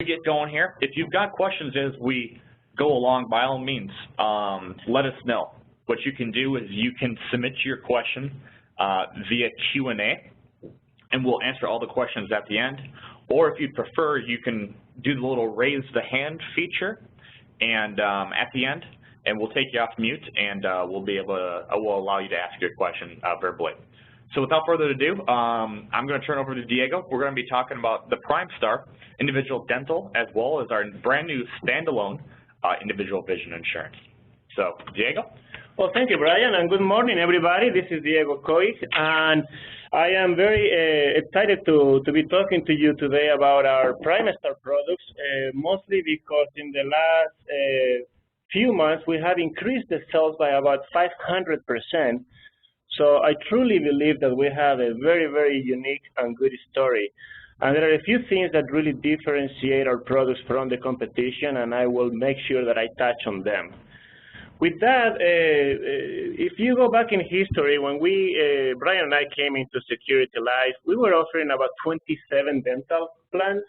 we get going here, if you've got questions as we go along, by all means, let us know. What you can do is you can submit your question via Q&A, and we'll answer all the questions at the end. Or if you'd prefer, you can do the little raise the hand feature and at the end, and we'll take you off mute, and we'll allow you to ask your question verbally. So without further ado, I'm going to turn over to Diego. We're going to be talking about the PrimeStar individual dental, as well as our brand new standalone individual vision insurance. So, Diego? Well, thank you, Brian, and good morning, everybody. This is Diego Coit, and I am very excited to be talking to you today about our PrimeStar products, mostly because in the last few months we have increased the sales by about 500%. So I truly believe that we have a very, very unique and good story. And there are a few things that really differentiate our products from the competition, and I will make sure that I touch on them. With that, if you go back in history, when Brian and I came into Security Life, we were offering about 27 dental plans,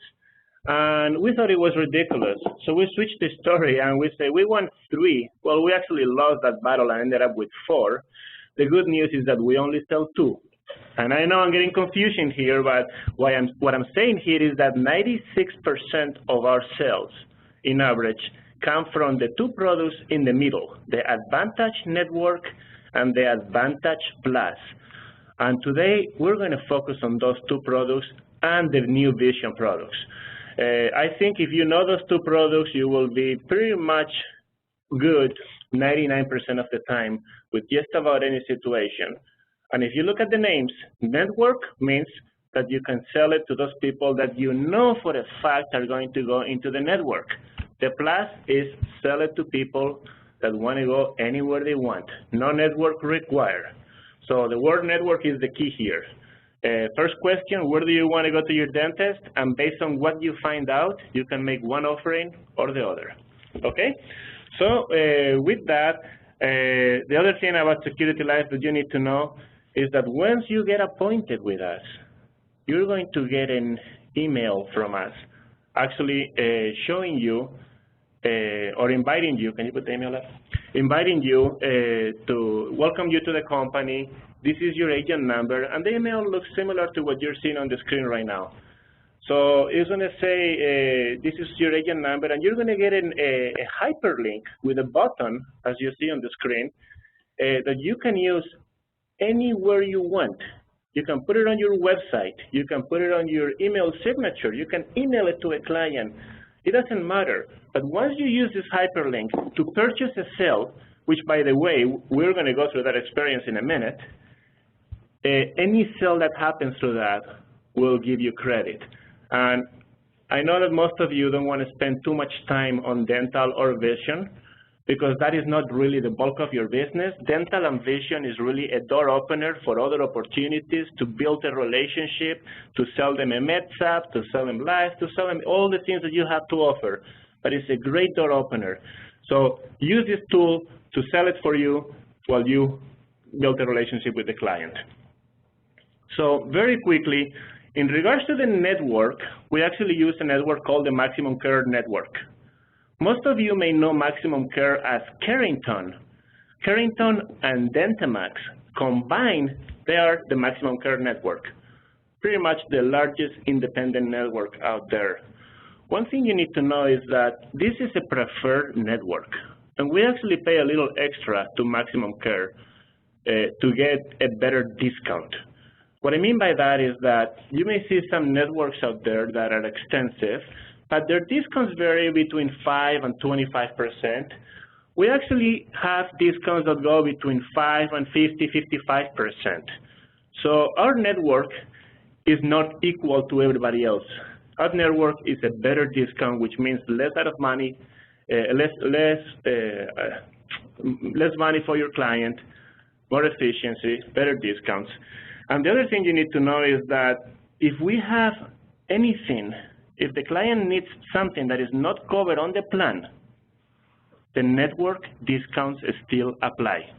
and we thought it was ridiculous. So we switched the story, and we said, we want 3. Well, we actually lost that battle and ended up with 4. The good news is that we only sell 2. And I know I'm getting confusion here, but what I'm saying here is that 96% of our sales, in average, come from the 2 products in the middle, the Advantage Network and the Advantage Plus. And today, we're going to focus on those 2 products and the new Vision products. I think if you know those 2 products, you will be pretty much good 99% of the time with just about any situation. And if you look at the names, network means that you can sell it to those people that you know for a fact are going to go into the network. The plus is sell it to people that want to go anywhere they want. No network required. So the word network is the key here. First question, where do you want to go to your dentist? And based on what you find out, you can make one offering or the other. Okay? So with that, the other thing about Security Life that you need to know is that once you get appointed with us, you're going to get an email from us actually showing you or inviting you, can you put the email up? Inviting you to welcome you to the company. This is your agent number, and the email looks similar to what you're seeing on the screen right now. So it's going to say, this is your agent number, and you're going to get a hyperlink with a button, as you see on the screen, that you can use anywhere you want. You can put it on your website. You can put it on your email signature. You can email it to a client. It doesn't matter. But once you use this hyperlink to purchase a cell, which, by the way, we're going to go through that experience in a minute, any sale that happens through that will give you credit. And I know that most of you don't want to spend too much time on dental or vision because that is not really the bulk of your business. Dental and vision is really a door opener for other opportunities to build a relationship, to sell them a MedSap, to sell them life, to sell them all the things that you have to offer. But it's a great door opener. So use this tool to sell it for you while you build a relationship with the client. So very quickly, in regards to the network, we actually use a network called the Maximum Care Network. Most of you may know Maximum Care as Carrington. Carrington and Dentamax combined, they are the Maximum Care Network, pretty much the largest independent network out there. One thing you need to know is that this is a preferred network, and we actually pay a little extra to Maximum Care to get a better discount. What I mean by that is that you may see some networks out there that are extensive, but their discounts vary between 5 and 25%. We actually have discounts that go between 5 and 50, 55%. So our network is not equal to everybody else. Our network is a better discount, which means less out of money, less money for your client, more efficiency, better discounts. And the other thing you need to know is that if we have anything, if the client needs something that is not covered on the plan, the network discounts still apply.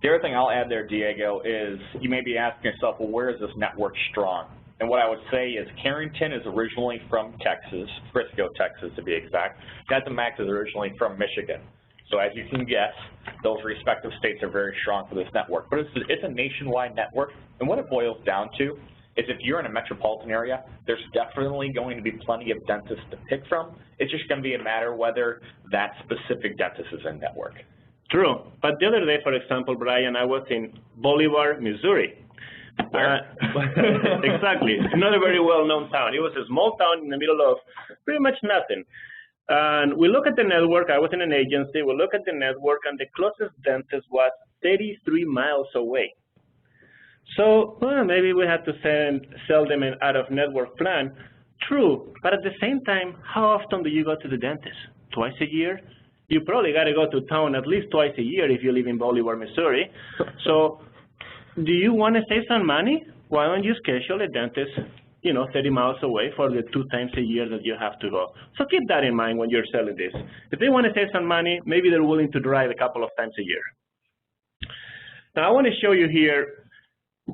The other thing I'll add there, Diego, is you may be asking yourself, well, where is this network strong? And what I would say is Carrington is originally from Texas, Frisco, Texas to be exact. Dentamax is originally from Michigan. So as you can guess, those respective states are very strong for this network. But it's a nationwide network, and what it boils down to is if you're in a metropolitan area, there's definitely going to be plenty of dentists to pick from. It's just going to be a matter whether that specific dentist is in network. True. But the other day, for example, Brian, I was in Bolivar, Missouri. Exactly. Not a very well-known town. It was a small town in the middle of pretty much nothing. And we look at the network. I was in an agency. We look at the network, and the closest dentist was 33 miles away. So well, maybe we have to sell them an out-of-network plan. True, but at the same time, how often do you go to the dentist? Twice a year? You probably got to go to town at least twice a year if you live in Bolivar, Missouri. So do you want to save some money? Why don't you schedule a dentist, 30 miles away for the 2 times a year that you have to go? So keep that in mind when you're selling this. If they want to save some money, maybe they're willing to drive a couple of times a year. Now I want to show you here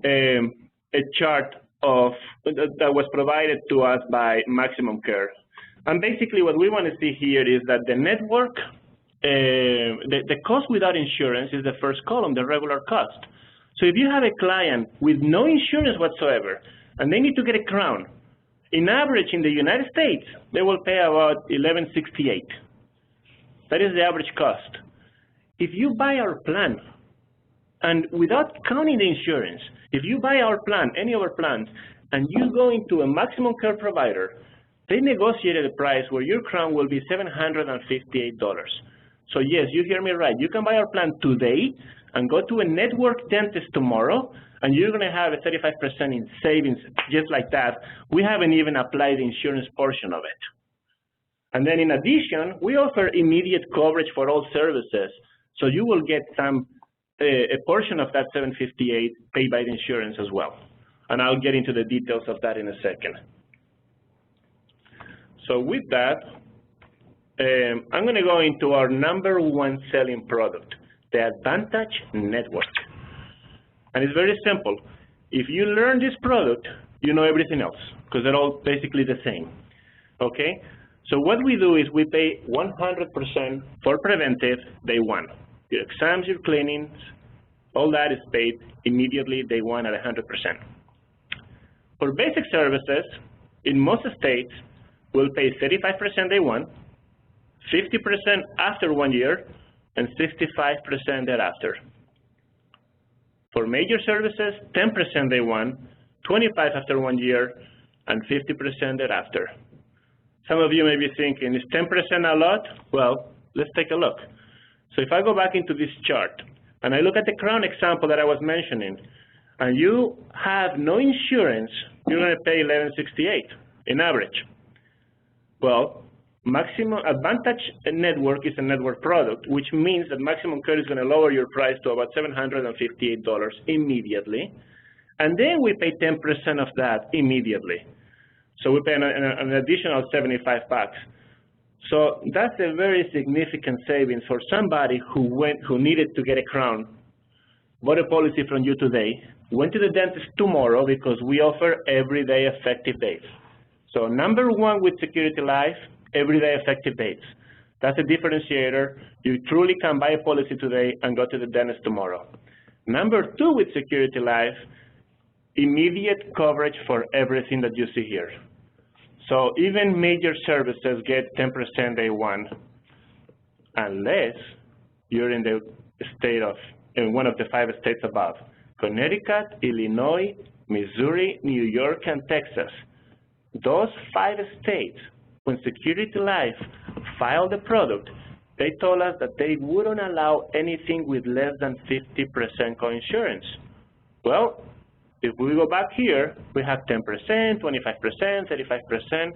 a chart that was provided to us by Maximum Care. And basically what we want to see here is that the network, the cost without insurance is the first column, the regular cost. So if you have a client with no insurance whatsoever, and they need to get a crown, in average in the United States, they will pay about $11.68. That is the average cost. If you buy our plan, and without counting the insurance, if you buy our plan, any of our plans, and you go into a Maximum Care provider, they negotiated a price where your crown will be $758. So yes, you hear me right. You can buy our plan today and go to a network dentist tomorrow, and you're going to have a 35% in savings just like that. We haven't even applied the insurance portion of it. And then in addition, we offer immediate coverage for all services. So you will get a portion of that $758 paid by the insurance as well. And I'll get into the details of that in a second. So with that, I'm going to go into our #1 selling product, the Advantage Network. And it's very simple. If you learn this product, you know everything else, because they're all basically the same. Okay? So what we do is we pay 100% for preventive day 1. Your exams, your cleanings, all that is paid immediately day 1 at 100%. For basic services, in most states, we'll pay 35% day 1, 50% after 1 year, and 65% thereafter. For major services, 10% day 1, 25% after 1 year, and 50% thereafter. Some of you may be thinking, is 10% a lot? Well, let's take a look. So if I go back into this chart, and I look at the crown example that I was mentioning, and you have no insurance, you're going to pay $11.68 in average. Well, Maximum Advantage Network is a network product, which means that Maximum Care is going to lower your price to about $758 immediately, and then we pay 10% of that immediately. So we pay an additional $75. So that's a very significant savings for somebody who needed to get a crown, bought a policy from you today, went to the dentist tomorrow because we offer everyday effective dates. So #1 with Security Life, everyday effective dates. That's a differentiator. You truly can buy a policy today and go to the dentist tomorrow. #2 with Security Life, immediate coverage for everything that you see here. So even major services get 10% day 1, unless you're in the state in one of the 5 states above: Connecticut, Illinois, Missouri, New York, and Texas. Those 5 states, when Security Life filed the product, they told us that they wouldn't allow anything with less than 50% coinsurance. Well, if we go back here, we have 10%, 25%, 35%.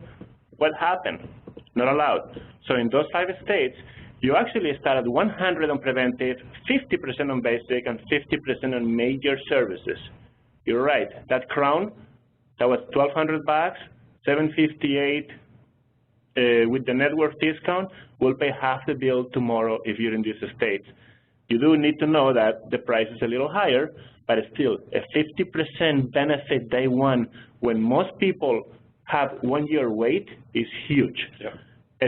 What happened? Not allowed. So in those 5 states, you actually start at 100 on preventive, 50% on basic, and 50% on major services. You're right. That crown, that was $1,200, $758 with the network discount, we'll pay half the bill tomorrow if you're in these states. You do need to know that the price is a little higher, but still, a 50% benefit day one when most people have 1 year wait is huge. Yeah.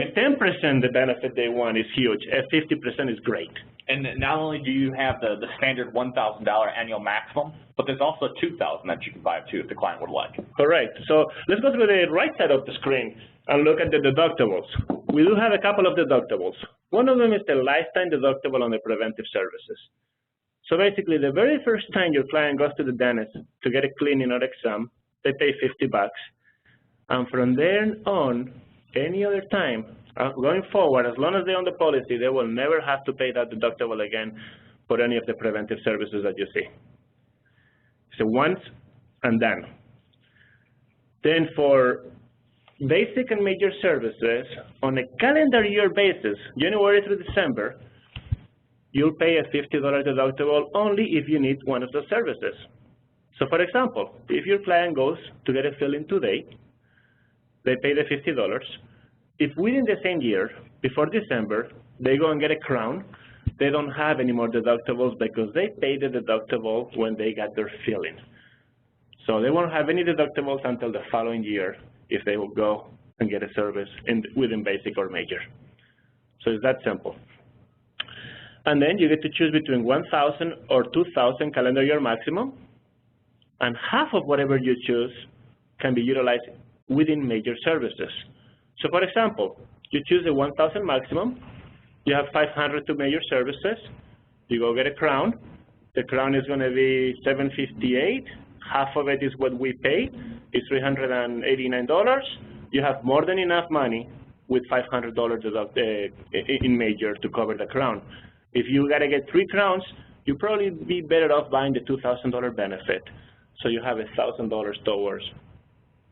A 10% the benefit day one is huge. A 50% is great. And not only do you have the standard $1,000 annual maximum, but there's also $2,000 that you can buy too if the client would like. Correct. So let's go to the right side of the screen and look at the deductibles. We do have a couple of deductibles. One of them is the lifetime deductible on the preventive services. So basically, the very first time your client goes to the dentist to get a cleaning or exam, they pay $50. And from there on, any other time, going forward, as long as they're on the policy, they will never have to pay that deductible again for any of the preventive services that you see. So once and done. Then for basic and major services, on a calendar year basis, January through December, you'll pay a $50 deductible only if you need one of the services. So for example, if your client goes to get a filling today, they pay the $50. If within the same year, before December, they go and get a crown, they don't have any more deductibles because they paid the deductible when they got their filling. So they won't have any deductibles until the following year if they will go and get a service within basic or major. So it's that simple. And then you get to choose between 1,000 or 2,000 calendar year maximum, and half of whatever you choose can be utilized within major services. So for example, you choose the 1,000 maximum, you have 500 to major services, you go get a crown, the crown is going to be $758, half of it is what we pay, it's $389, you have more than enough money with $500 in major to cover the crown. If you got to get 3 crowns, you probably be better off buying the $2,000 benefit, so you have $1,000 towards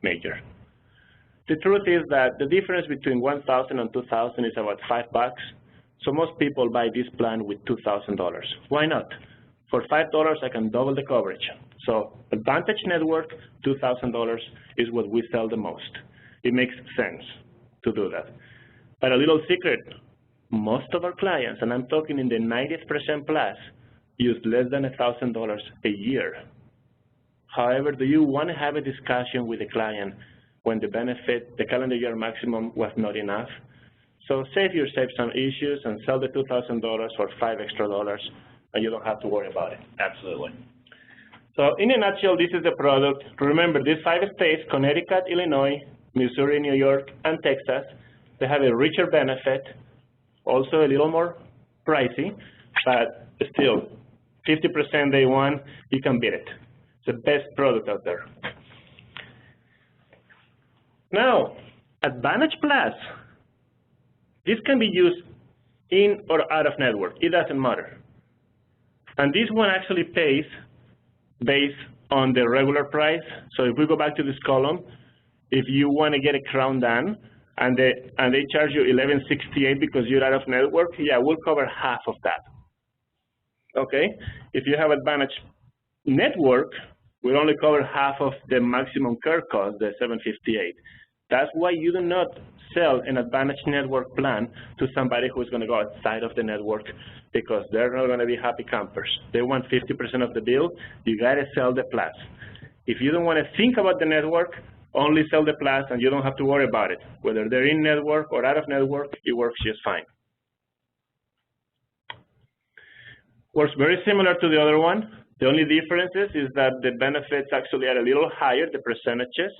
major. The truth is that the difference between 1,000 and 2,000 is about $5, so most people buy this plan with $2,000. Why not? For $5, I can double the coverage. So Advantage Network, $2,000 is what we sell the most. It makes sense to do that. But a little secret, most of our clients, and I'm talking in the 90% plus, use less than $1,000 a year. However, do you want to have a discussion with the client when the benefit, the calendar year maximum was not enough? So save yourself some issues and sell the $2,000 for $5 extra, and you don't have to worry about it. Absolutely. So in a nutshell, this is the product. Remember, these 5 states, Connecticut, Illinois, Missouri, New York, and Texas, they have a richer benefit, also a little more pricey, but still, 50% day one, you can beat it. It's the best product out there. Now, Advantage Plus, this can be used in or out of network. It doesn't matter. And this one actually pays based on the regular price. So if we go back to this column, if you want to get a crown done and they charge you $11.68 because you're out of network, yeah, we'll cover half of that. Okay? If you have Advantage Network, we'll only cover half of the maximum care cost, the $758. That's why you do not sell an Advantage Network plan to somebody who's going to go outside of the network, because they're not going to be happy campers. They want 50% of the bill. You got to sell the Plus. If you don't want to think about the network, only sell the Plus, and you don't have to worry about it. Whether they're in network or out of network, it works just fine. Works very similar to the other one. The only difference is that the benefits actually are a little higher, the percentages.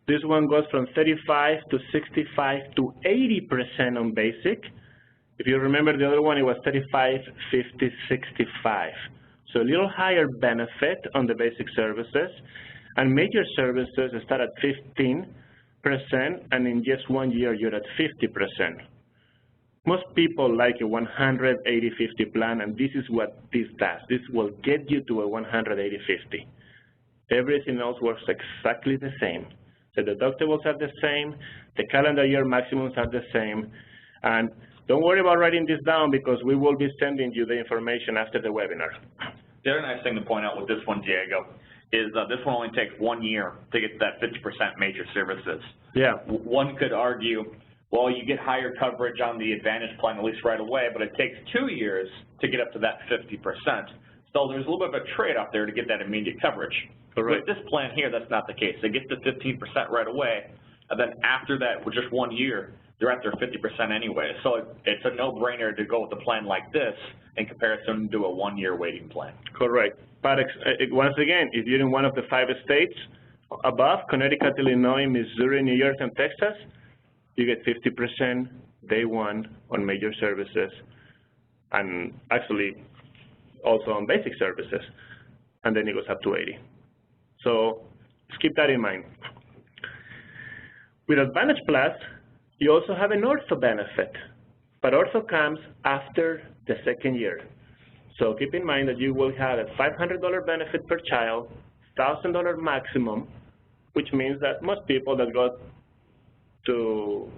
This one goes from 35 to 65 to 80% on basic. If you remember the other one, it was 35, 50, 65. So a little higher benefit on the basic services. And major services start at 15%, and in just 1 year, you're at 50%. Most people like a 180-50 plan, and this is what this does. This will get you to a 180-50. Everything else works exactly the same. The deductibles are the same, the calendar year maximums are the same, and don't worry about writing this down because we will be sending you the information after the webinar. The other nice thing to point out with this one, Diego, is this one only takes 1 year to get to that 50% major services. Yeah. One could argue, well, you get higher coverage on the Advantage plan at least right away, but it takes 2 years to get up to that 50%. So there's a little bit of a trade-off there to get that immediate coverage. Correct. With this plan here, that's not the case. They get to 15% right away, and then after that, with just 1 year, they're at their 50% anyway. So it's a no-brainer to go with a plan like this in comparison to a 1-year waiting plan. Correct. But once again, if you're in one of the 5 states above, Connecticut, Illinois, Missouri, New York, and Texas, you get 50% day one on major services, and actually also on basic services, and then it goes up to 80. So just keep that in mind. With Advantage Plus, you also have an ortho benefit, but ortho comes after the 2nd year. So keep in mind that you will have a $500 benefit per child, $1,000 maximum, which means that most people that go to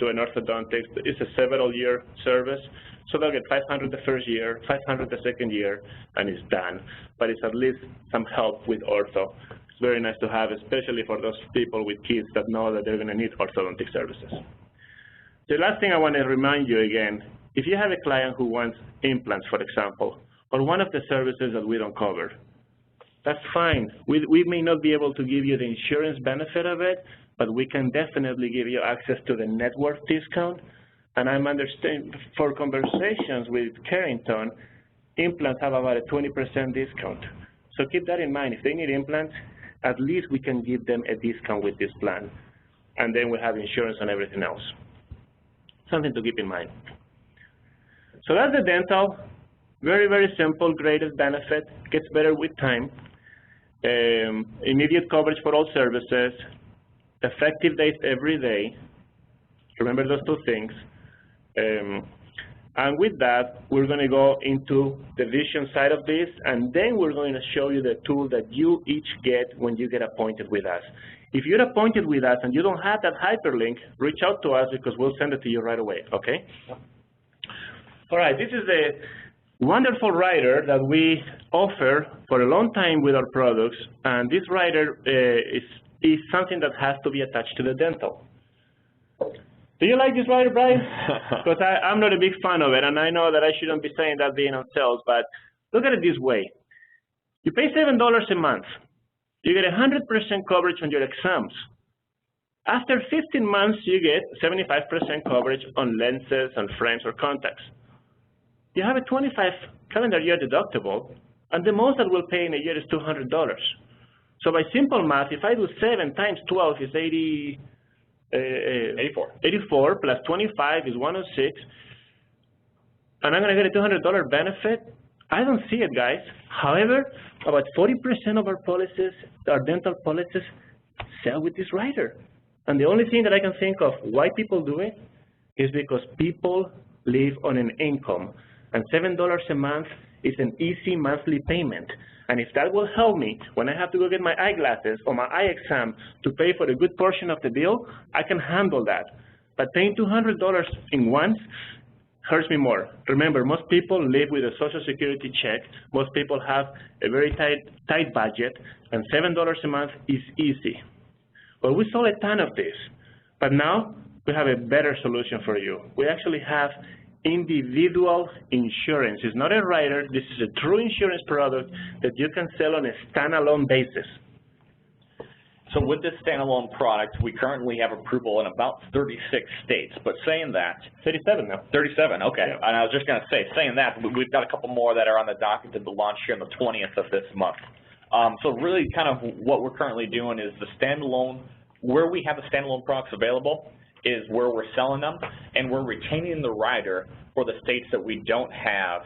an orthodontist, it's a several-year service, so they'll get $500 the first year, $500 the 2nd year, and it's done. But it's at least some help with ortho. It's very nice to have, especially for those people with kids that know that they're going to need orthodontic services. The last thing I want to remind you again, if you have a client who wants implants, for example, or one of the services that we don't cover, that's fine. We may not be able to give you the insurance benefit of it, but we can definitely give you access to the network discount. And I'm understanding, for conversations with Carrington, implants have about a 20% discount. So keep that in mind. If they need implants, at least we can give them a discount with this plan. And then we have insurance and everything else. Something to keep in mind. So that's the dental. Very, very simple, greatest benefit. Gets better with time. Immediate coverage for all services. Effective dates every day. Remember those 2 things. And with that, we're going to go into the vision side of this, and then we're going to show you the tool that you each get when you get appointed with us. If you're appointed with us and you don't have that hyperlink, reach out to us because we'll send it to you right away, okay? All right, this is a wonderful rider that we offer for a long time with our products, and this rider is something that has to be attached to the dental. Do you like this rider, Brian? Because I'm not a big fan of it, and I know that I shouldn't be saying that being on sales, but look at it this way. You pay $7 a month. You get 100% coverage on your exams. After 15 months, you get 75% coverage on lenses and frames or contacts. You have a 25 calendar year deductible, and the most that we'll pay in a year is $200. So by simple math, if I do 7 times 12 is 84 plus 25 is 106, and I'm going to get a $200 benefit. I don't see it, guys. However, about 40% of our policies, our dental policies, sell with this rider. And the only thing that I can think of why people do it is because people live on an income, and $7 a month is an easy monthly payment. And if that will help me when I have to go get my eyeglasses or my eye exam to pay for a good portion of the bill, I can handle that. But paying $200 in once hurts me more. Remember, most people live with a Social Security check. Most people have a very tight budget, and $7 a month is easy. Well, we sold a ton of this, but now we have a better solution for you. We actually have individual insurance. It's not a rider. This is a true insurance product that you can sell on a standalone basis. So with this standalone product, we currently have approval in about 36 states. But saying that, 37 now. 37, okay. Yeah. And I was just going to say, saying that, we've got a couple more that are on the docket to launch here on the 20th of this month. So really kind of what we're currently doing is the standalone, where we have the standalone products available is where we're selling them, and we're retaining the rider for the states that we don't have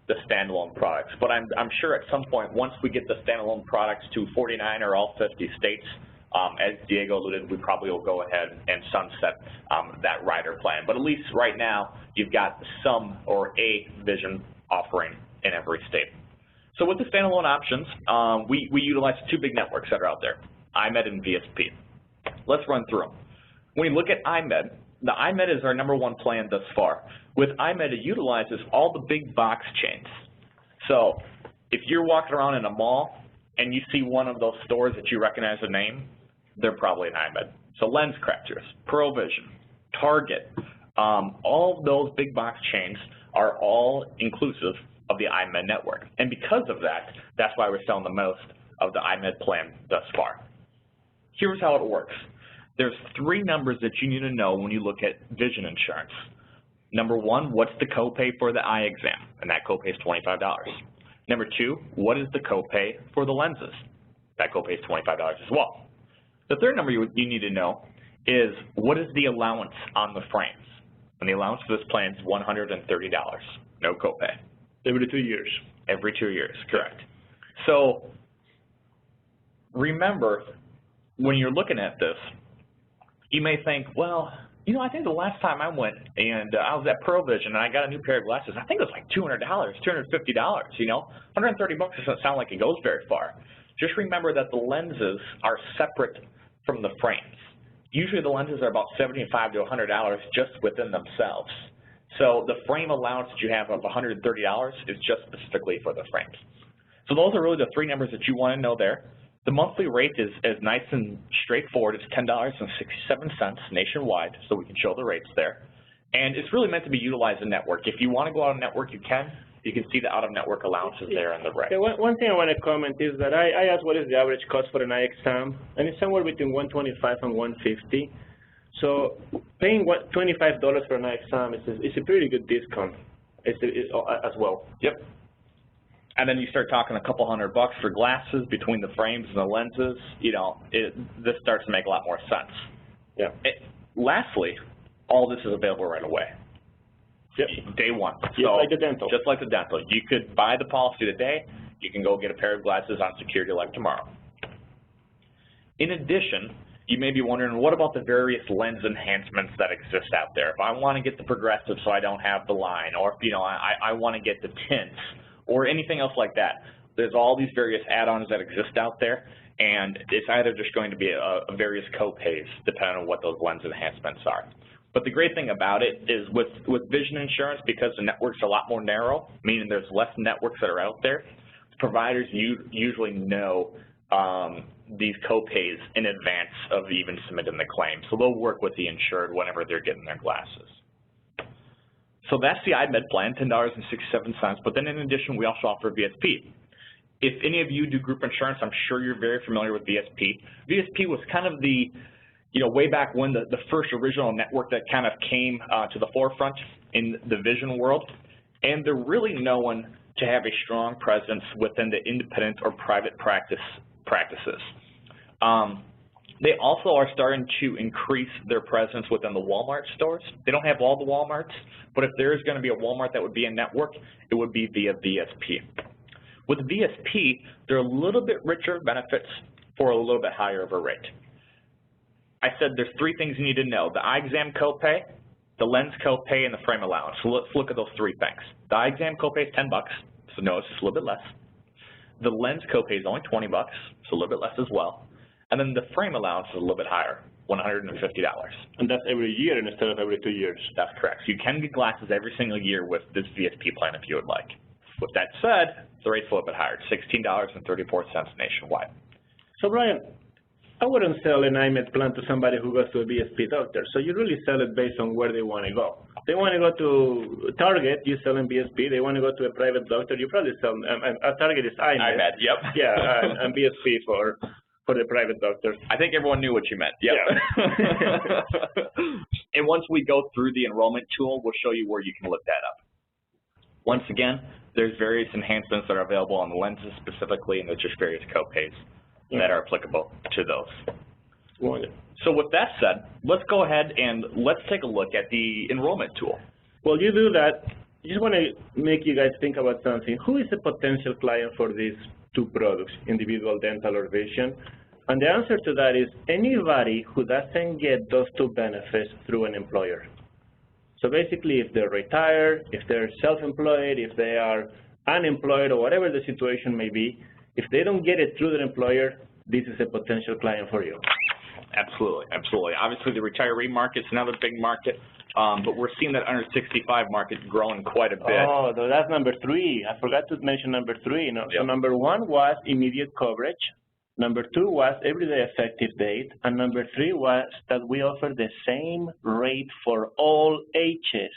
the standalone products. But I'm sure at some point, once we get the standalone products to 49 or all 50 states, as Diego alluded, we probably will go ahead and sunset that rider plan. But at least right now, you've got some or a vision offering in every state. So with the standalone options, we utilize 2 big networks that are out there, iMed and VSP. Let's run through them. When you look at iMed, the iMed is our #1 plan thus far. With iMed, it utilizes all the big box chains. So if you're walking around in a mall and you see one of those stores that you recognize the name, they're probably an iMed. So LensCrafters, ProVision, Target, all of those big box chains are all inclusive of the iMed network. And because of that, that's why we're selling the most of the iMed plan thus far. Here's how it works. There's 3 numbers that you need to know when you look at vision insurance. Number 1, what's the copay for the eye exam? And that copay is $25. Number 2, what is the copay for the lenses? That copay is $25 as well. The third number you need to know is what is the allowance on the frames? And the allowance for this plan is $130, no copay. Every 2 years. Every 2 years, correct. So remember, when you're looking at this, you may think, well, you know, I think the last time I went and I was at Pearle Vision and I got a new pair of glasses, I think it was like $200, $250, you know? $130 doesn't sound like it goes very far. Just remember that the lenses are separate from the frames. Usually the lenses are about $75 to $100 just within themselves. So the frame allowance that you have of $130 is just specifically for the frames. So those are really the 3 numbers that you want to know there. The monthly rate is nice and straightforward. It's $10.67 nationwide, so we can show the rates there. And it's really meant to be utilized in network. If you want to go out of network, you can. You can see the out-of-network allowances there in the rate. Yeah, one thing I want to comment is that I asked what is the average cost for an eye exam, and it's somewhere between $125 and $150. So paying $25 for an eye exam is a pretty good discount as well. Yep. And then you start talking a couple $100 for glasses between the frames and the lenses, you know, this starts to make a lot more sense. Yeah. Lastly, all this is available right away. Yep. Day one. Just so, like the dental. Just like the dental. You could buy the policy today. You can go get a pair of glasses on security like tomorrow. In addition, you may be wondering, what about the various lens enhancements that exist out there? If I want to get the progressive so I don't have the line, or if, you know, I want to get the tints, or anything else like that. There's all these various add-ons that exist out there, and it's either just going to be a various copays depending on what those lens enhancements are. But the great thing about it is with vision insurance, because the network's a lot more narrow, meaning there's less networks that are out there, providers usually know these copays in advance of even submitting the claim. So they'll work with the insured whenever they're getting their glasses. So that's the iMed plan, $10.67, but then in addition, we also offer VSP. If any of you do group insurance, I'm sure you're very familiar with VSP. VSP was kind of the, you know, way back when the first original network that kind of came to the forefront in the vision world, and they're really known to have a strong presence within the independent or private practices. They also are starting to increase their presence within the Walmart stores. They don't have all the Walmarts, but if there is going to be a Walmart that would be a network, it would be via VSP. With VSP, they're a little bit richer benefits for a little bit higher of a rate. I said there's 3 things you need to know: the eye exam copay, the lens copay, and the frame allowance. So let's look at those 3 things. The eye exam copay is $10, so no, it's just a little bit less. The lens copay is only $20, so a little bit less as well. And then the frame allowance is a little bit higher, $150. And that's every year instead of every 2 years. That's correct. So you can get glasses every single year with this VSP plan if you would like. With that said, the rate's a little bit higher, $16.34 nationwide. So Brian, I wouldn't sell an iMed plan to somebody who goes to a VSP doctor. So you really sell it based on where they want to go. They want to go to Target, you sell them VSP. They want to go to a private doctor, you probably sell them. Target is iMed. iMed, yep. Yeah, and VSP for the private doctors. I think everyone knew what you meant. Yep. Yeah. And once we go through the enrollment tool, we'll show you where you can look that up. Once again, there's various enhancements that are available on the lenses specifically, and there's just various copays that are applicable to those. Wonderful. So with that said, let's go ahead and let's take a look at the enrollment tool. Well, you do that. I just want to make you guys think about something. Who is a potential client for these 2 products, individual dental or vision? And the answer to that is anybody who doesn't get those 2 benefits through an employer. So basically, if they're retired, if they're self-employed, if they are unemployed, or whatever the situation may be, if they don't get it through their employer, this is a potential client for you. Absolutely, absolutely. Obviously, the retiree market's another big market, but we're seeing that under 65 market growing quite a bit. Oh, that's number 3. I forgot to mention number 3. No. Yep. So number 1 was immediate coverage. Number 2 was everyday effective date. And number 3 was that we offer the same rate for all ages.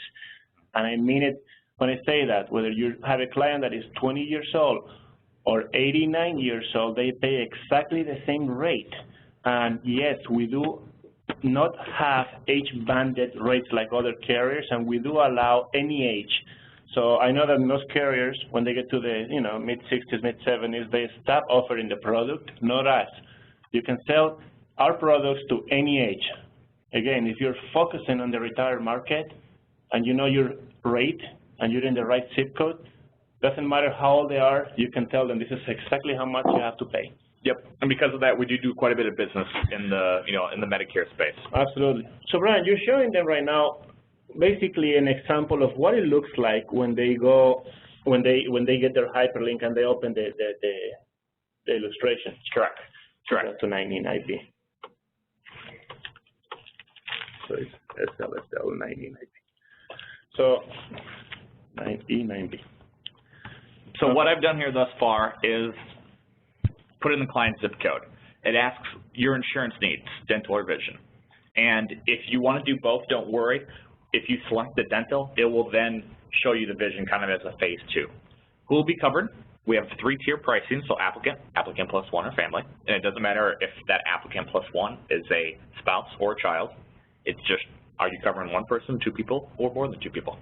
And I mean it When I say that, whether you have a client that is 20 years old or 89 years old, they pay exactly the same rate. And yes, we do not have age-banded rates like other carriers, and we do allow any age. So I know that most carriers, when they get to the mid-60s, mid-70s, they stop offering the product, not us. You can sell our products to any age. Again, if you're focusing on the retired market and you know your rate and you're in the right zip code, doesn't matter how old they are, you can tell them this is exactly how much you have to pay. Yep, and because of that, we do quite a bit of business in the in the Medicare space. Absolutely. So Brian, you're showing them right now basically an example of what it looks like when they go when they get their hyperlink and they open the illustration. Correct. To 19IP. So it's SLSL 19IP. So 9E9B. So what I've done here thus far is put in the client zip code. It asks your insurance needs, dental or vision. And if you want to do both, don't worry. If you select the dental, it will then show you the vision kind of as a phase 2. Who will be covered? We have 3-tier pricing, so applicant, applicant plus 1, or family. And it doesn't matter if that applicant plus 1 is a spouse or a child. It's just, are you covering 1 person, 2 people, or more than 2 people?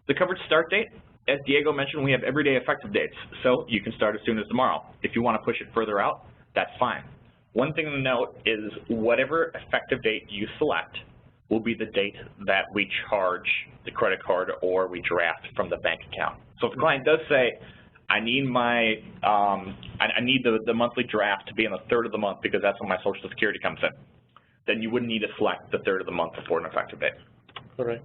The coverage start date, as Diego mentioned, we have everyday effective dates, so you can start as soon as tomorrow. If you want to push it further out, that's fine. One thing to note is whatever effective date you select will be the date that we charge the credit card or we draft from the bank account. So if the client does say, I need my, I need the monthly draft to be on the 3rd of the month because that's when my Social Security comes in, then you wouldn't need to select the 3rd of the month before an effective date. Correct.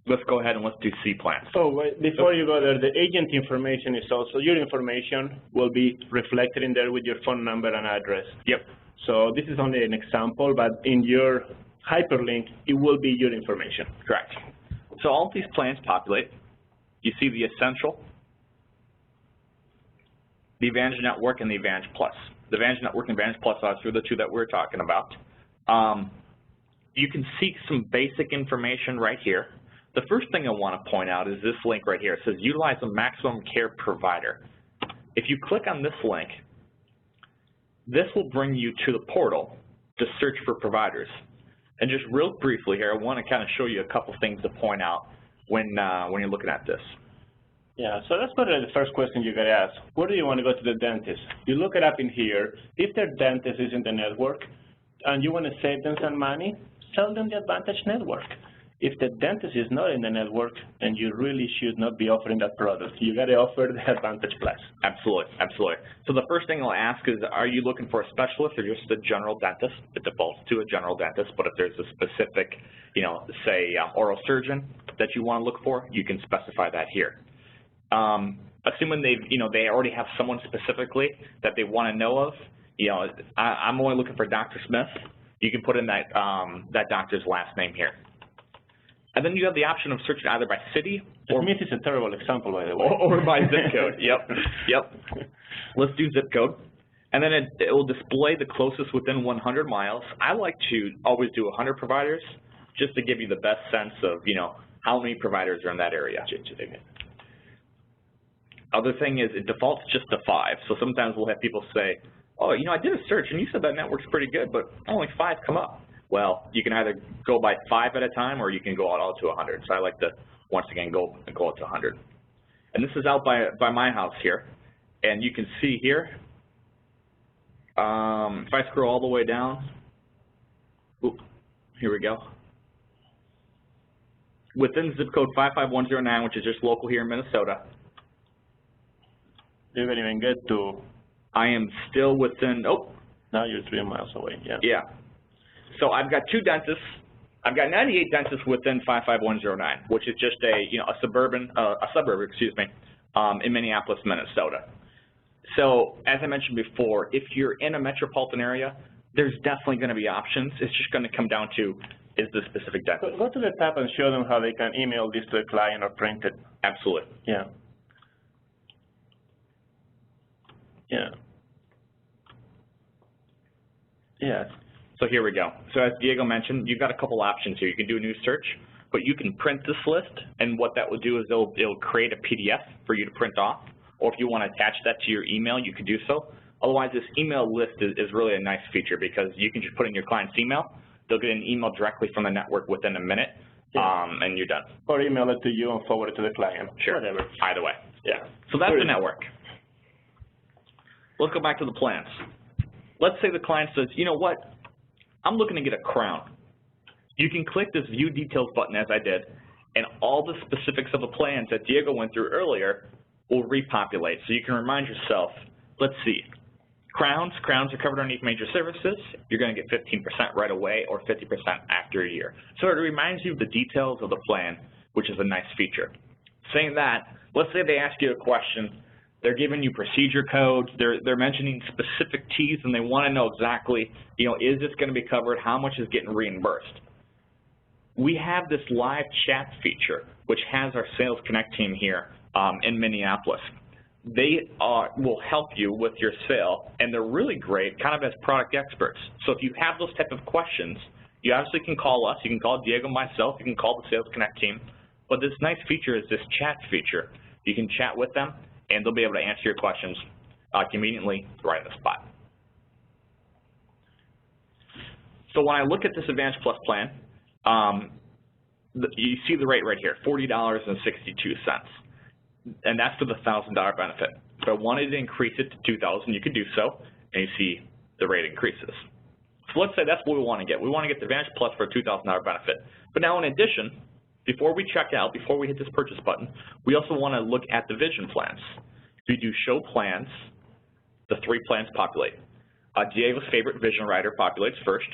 Let's go ahead and let's do C plans. So before you go there, the agent information is also, your information will be reflected in there with your phone number and address. Yep. So this is only an example, but in your hyperlink, it will be your information. Correct. So all of these plans populate. You see the Essential, the Advantage Network, and the Advantage Plus. The Advantage Network and Advantage Plus are the 2 that we're talking about. You can see some basic information right here. The first thing I want to point out is this link right here. It says utilize a maximum care provider. If you click on this link, this will bring you to the portal to search for providers. And just real briefly here, I want to kind of show you a couple things to point out when you're looking at this. Yeah, so that's probably the first question you got to ask. Where do you want to go to the dentist? You look it up in here. If their dentist is in the network and you want to save them some money, sell them the Advantage Network. If the dentist is not in the network, then you really should not be offering that product. You got to offer the Advantage Plus. Absolutely, absolutely. So the first thing I'll ask is, are you looking for a specialist or just a general dentist? It defaults to a general dentist, but if there's a specific, say oral surgeon that you want to look for, you can specify that here. Assuming they already have someone specifically that they want to know of, I'm only looking for Dr. Smith. You can put in that that doctor's last name here. And then you have the option of searching either by city or Smith is a terrible example, by the way. Or by zip code. Yep. Let's do zip code. And then it will display the closest within 100 miles. I like to always do 100 providers just to give you the best sense of, how many providers are in that area. Other thing is it defaults just to 5. So sometimes we'll have people say, oh, I did a search and you said that network's pretty good, but only 5 come up. Well, you can either go by 5 at a time or you can go all to 100. So I like to, once again, go out to 100. And this is out by my house here. And you can see here, if I scroll all the way down, here we go. Within zip code 55109, which is just local here in Minnesota. You can even get to... I am still within, now you're 3 miles away, yeah. Yeah. So I've got 2 dentists. I've got 98 dentists within 55109, which is just a suburb, in Minneapolis, Minnesota. So as I mentioned before, if you're in a metropolitan area, there's definitely going to be options. It's just going to come down to is the specific dentist. Go to the tab and show them how they can email this to a client or print it. Absolutely. Yeah. Yeah. Yeah. So here we go. So as Diego mentioned, you've got a couple options here. You can do a new search, but you can print this list, and what that will do is it'll create a PDF for you to print off, or if you want to attach that to your email, you can do so. Otherwise, this email list is really a nice feature because you can just put in your client's email. They'll get an email directly from the network within a minute, and you're done. Or email it to you and forward it to the client. Sure. Whatever. Either way. Yeah. So that's the network. Let's go back to the plans. Let's say the client says, you know what, I'm looking to get a crown. You can click this View Details button, as I did, and all the specifics of the plans that Diego went through earlier will repopulate. So you can remind yourself, let's see, crowns are covered underneath major services. You're going to get 15% right away or 50% after a year. So it reminds you of the details of the plan, which is a nice feature. Saying that, let's say they ask you a question. They're giving you procedure codes. They're mentioning specific T's, and they want to know exactly, you know, is this going to be covered? How much is getting reimbursed? We have this live chat feature, which has our Sales Connect team here in Minneapolis. They will help you with your sale, and they're really great kind of as product experts. So if you have those type of questions, you obviously can call us. You can call Diego, myself. You can call the Sales Connect team. But this nice feature is this chat feature. You can chat with them, and they'll be able to answer your questions conveniently right on the spot. So when I look at this Advantage Plus plan, you see the rate right here, $40.62. And that's for the $1,000 benefit. If I wanted to increase it to $2,000, you could do so, and you see the rate increases. So let's say that's what we want to get. We want to get the Advantage Plus for a $2,000 benefit. But now in addition, before we check out, before we hit this purchase button, we also want to look at the vision plans. So you do show plans, the 3 plans populate. Diego's favorite Vision Rider populates first,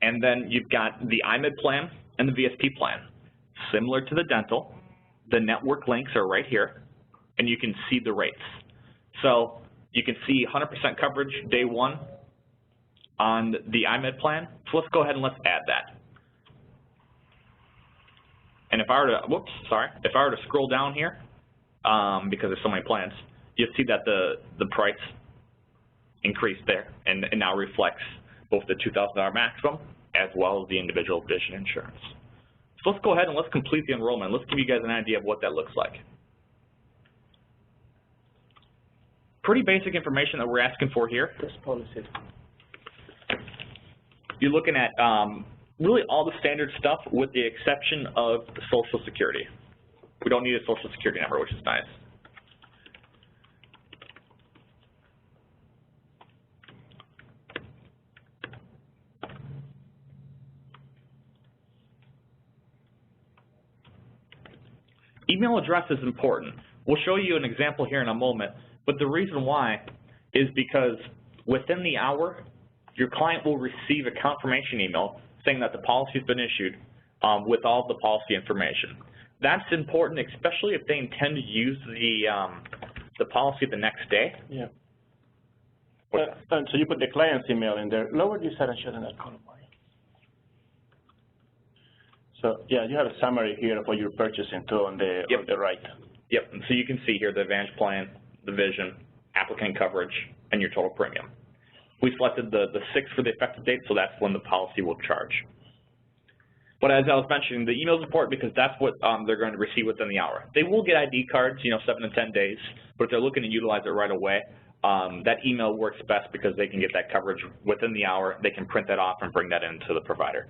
and then you've got the IMED plan and the VSP plan. Similar to the dental, the network links are right here, and you can see the rates. So you can see 100% coverage day 1 on the IMED plan. So let's go ahead and let's add that. And if I were to, if I were to scroll down here, because there's so many plans, you'll see that the price increased there and now reflects both the $2,000 maximum as well as the individual vision insurance. So let's go ahead and let's complete the enrollment. Let's give you guys an idea of what that looks like. Pretty basic information that we're asking for here. This policy. You're looking at really all the standard stuff with the exception of Social Security. We don't need a Social Security number, which is nice. Email address is important. We'll show you an example here in a moment, but the reason why is because within the hour, your client will receive a confirmation email saying that the policy has been issued with all of the policy information. That's important, especially if they intend to use the policy the next day. Yeah. And so you put the client's email in there. Lower this side and show them that column. So yeah, you have a summary here of what you're purchasing too on the on the right. Yep. And so you can see here the Advantage plan, the vision, applicant coverage, and your total premium. We selected the 6th for the effective date, so that's when the policy will charge. But as I was mentioning, the email is important because that's what they're going to receive within the hour. They will get ID cards, 7 to 10 days, but if they're looking to utilize it right away, that email works best because they can get that coverage within the hour. They can print that off and bring that into the provider.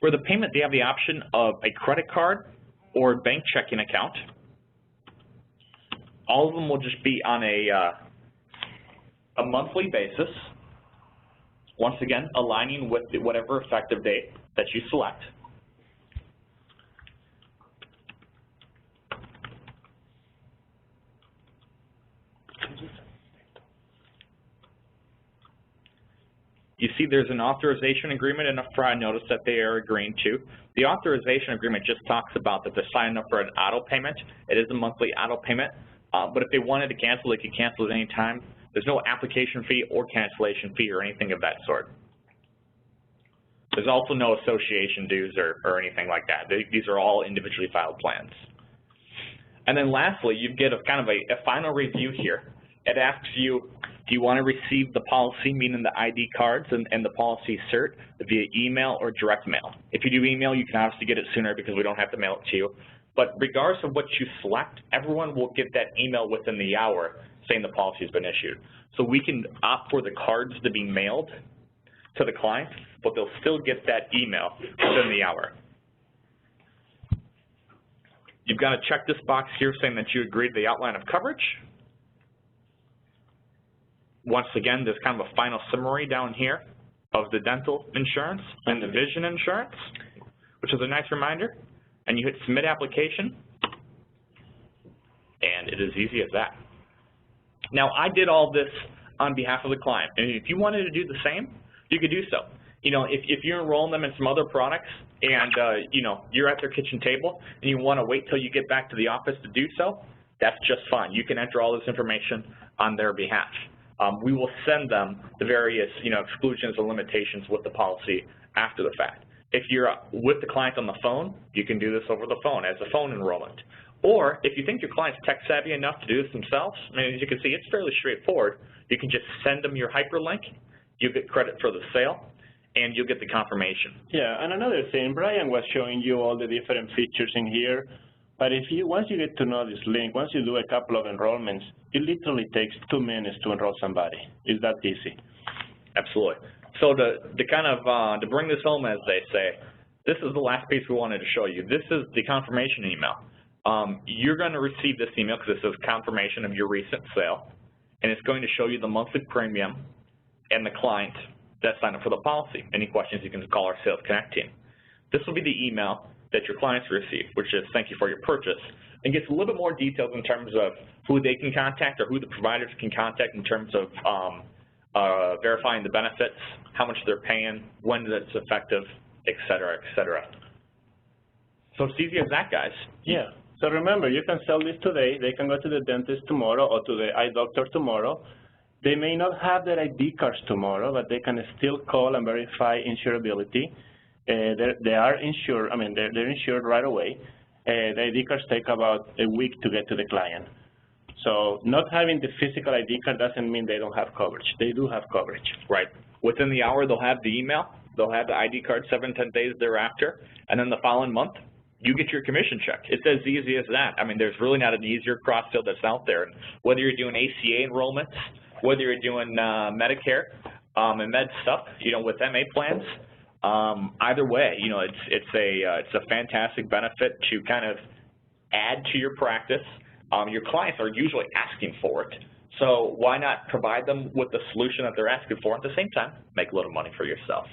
For the payment, they have the option of a credit card or a bank checking account. All of them will just be on a monthly basis, once again aligning with whatever effective date that you select. You see there's an authorization agreement and a FRI notice that they are agreeing to. The authorization agreement just talks about that they're signing up for an auto payment. It is a monthly auto payment, but if they wanted to cancel, they could cancel at any time. There's no application fee or cancellation fee or anything of that sort. There's also no association dues or anything like that. These are all individually filed plans. And then lastly, you get a kind of a final review here. It asks you, Do you want to receive the policy, meaning the ID cards and the policy cert, via email or direct mail? If you do email, you can obviously get it sooner because we don't have to mail it to you. But regardless of what you select, everyone will get that email within the hour saying the policy has been issued. So we can opt for the cards to be mailed to the client, but they'll still get that email within the hour. You've got to check this box here saying that you agree to the outline of coverage. Once again, there's kind of a final summary down here of the dental insurance and the vision insurance, which is a nice reminder. And you hit submit application, and it is easy as that. Now, I did all this on behalf of the client, and if you wanted to do the same, you could do so. You know, if you're enrolling them in some other products and, you know, you're at their kitchen table and you want to wait till you get back to the office to do so, that's just fine. You can enter all this information on their behalf. We will send them the various, you know, exclusions and limitations with the policy after the fact. If you're with the client on the phone, you can do this over the phone as a phone enrollment. Or if you think your client's tech savvy enough to do this themselves, I mean, as you can see, it's fairly straightforward. You can just send them your hyperlink, you get credit for the sale, and you'll get the confirmation. Yeah, and another thing, Brian was showing you all the different features in here, but if you, once you get to know this link, once you do a couple of enrollments, it literally takes 2 minutes to enroll somebody. It's that easy. Absolutely. So to kind of, to bring this home, as they say, this is the last piece we wanted to show you. This is the confirmation email. You're going to receive this email because this is confirmation of your recent sale, and it's going to show you the monthly premium and the client that signed up for the policy. Any questions, you can call our Sales Connect team. This will be the email that your clients receive, which is thank you for your purchase, and gets a little bit more details in terms of who they can contact or who the providers can contact in terms of verifying the benefits, how much they're paying, when it's effective, et cetera, et cetera. So it's easy as that, guys. Yeah. So remember, you can sell this today. They can go to the dentist tomorrow or to the eye doctor tomorrow. They may not have their ID cards tomorrow, but they can still call and verify insurability. They are insured. I mean, they're insured right away. The ID cards take about a week to get to the client. So not having the physical ID card doesn't mean they don't have coverage. They do have coverage. Right. Within the hour, they'll have the email. They'll have the ID card 7-10 days thereafter. And then the following month, you get your commission check. It's as easy as that. I mean, there's really not an easier cross-sell that's out there. And whether you're doing ACA enrollments, whether you're doing Medicare and med stuff, you know, with MA plans, either way, you know, it's a fantastic benefit to kind of add to your practice. Your clients are usually asking for it, so why not provide them with the solution that they're asking for, at the same time make a little money for yourself.